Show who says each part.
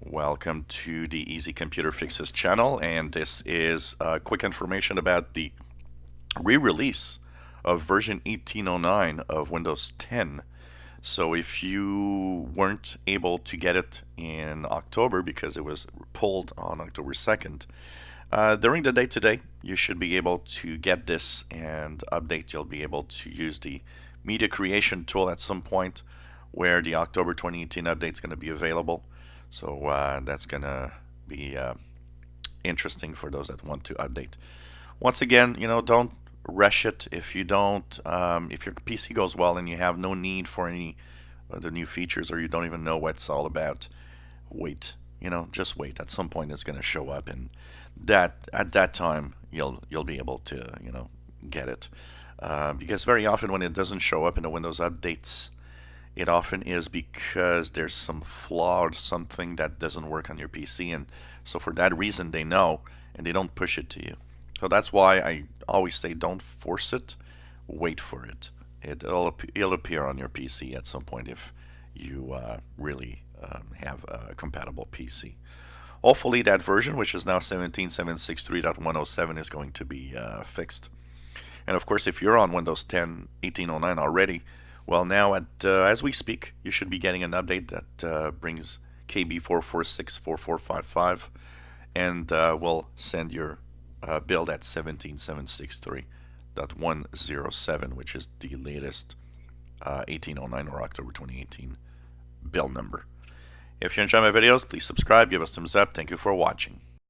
Speaker 1: Welcome to the Easy Computer Fixes channel, and this is quick information about the re-release of version 1809 of Windows 10. So if you weren't able to get it in October because it was pulled on October 2nd, during the day today, you should be able to get this and update. You'll be able to use the media creation tool at some point where the October 2018 update is going to be available. So that's going to be interesting for those that want to update. Once again, don't rush it. If you don't, if your PC goes well and you have no need for any of the new features, or you don't even know what it's all about, wait. Just wait. At some point, it's going to show up, and at that time, you'll be able to get it. Because very often when it doesn't show up in the Windows updates, it often is because there's some flaw or something that doesn't work on your PC, and so for that reason they know and they don't push it to you. So that's why I always say don't force it, wait for it. It'll appear on your PC at some point if you really have a compatible PC. Hopefully that version, which is now 17.763.107, is going to be fixed. And of course, if you're on Windows 10 1809 already, well, now as we speak, you should be getting an update that brings KB4464455, and will send your build at 17.763.107, which is the latest 1809 or October 2018 build number. If you enjoy my videos, please subscribe, give us a thumbs up. Thank you for watching.